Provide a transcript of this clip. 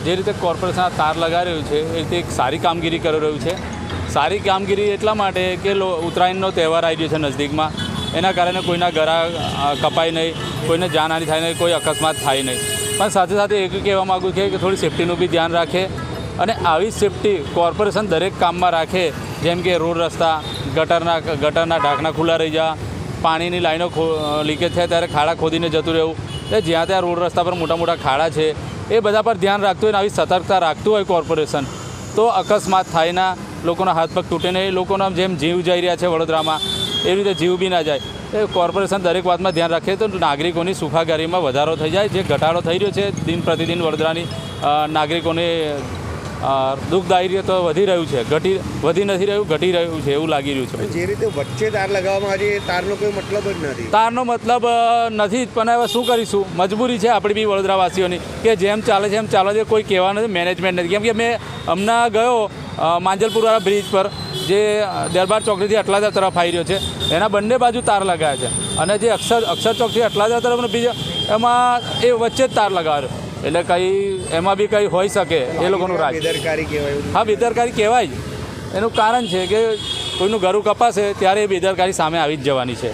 જે રીતે કોર્પોરેશન આ તાર લગાવી રહ્યું છે એ રીતે એક સારી કામગીરી કરી રહ્યું છે. સારી કામગીરી એટલા માટે કે ઉત્તરાયણનો તહેવાર આવી રહ્યો છે નજદીકમાં, એના કારણે કોઈના ગળા કપાય નહીં, કોઈને જાનહાનિ થાય નહીં, કોઈ અકસ્માત થાય નહીં. પણ સાથે સાથે એ કહેવા માગું છું કે થોડી સેફ્ટીનું બી ધ્યાન રાખે અને આવી સેફ્ટી કોર્પોરેશન દરેક કામમાં રાખે. જેમ કે રોડ રસ્તા, ગટરના ઢાંકણા ખુલ્લા રહી જાય, પાણીની લાઈનો લીકેજ થાય ત્યારે ખાડા ખોદીને જતું રહેવું. એટલે જ્યાં ત્યાં રોડ રસ્તા પર મોટા મોટા ખાડા છે એ બધા પર ધ્યાન રાખતું હોય ને આવી સતર્કતા રાખતું હોય કોર્પોરેશન, તો અકસ્માત થાય ના, લોકોના હાથ પગ તૂટે નહીં. લોકોના જેમ જીવ જઈ રહ્યા છે વડોદરામાં એવી રીતે જીવ બી ના જાય. એ કોર્પોરેશન દરેક વાતમાં ધ્યાન રાખે તો નાગરિકોની સુખાકારીમાં વધારો થઈ જાય. જે ઘટાડો થઈ રહ્યો છે દિન પ્રતિદિન વડોદરાની નાગરિકોને દુઃખદાયી તો વધી રહ્યું છે, વધી નથી રહ્યું, ઘટી રહ્યું છે એવું લાગી રહ્યું છે. જે રીતે વચ્ચે તાર લગાવવામાં આવે છે તારનો કોઈ મતલબ જ નથી. તારનો મતલબ નથી જ, પણ હવે શું કરીશું, મજબૂરી છે આપણી બી વડોદરાવાસીઓની કે જેમ ચાલે છે એમ ચાલે છે, કોઈ કહેવા નથી, મેનેજમેન્ટ નથી. કેમ કે મેં હમણાં ગયો માંજલપુરવાળા બ્રિજ પર જે દરબાર ચોકડીથી અટલાદા તરફ આવી રહ્યો છે, એના બંને બાજુ તાર લગાવ્યા છે અને જે અક્ષર ચોકથી અટલાદા તરફનો બ્રિજ એમાં એ વચ્ચે જ તાર લગાવ્યો. એટલે કંઈ એમાં બી કંઈ હોઈ શકે એ લોકોનું રાજ. બેદરકારી કહેવાય. હા, બેદરકારી કહેવાય જ. એનું કારણ છે કે કોઈનું ગળું કપાશે ત્યારે એ બેદરકારી સામે આવી જ જવાની છે.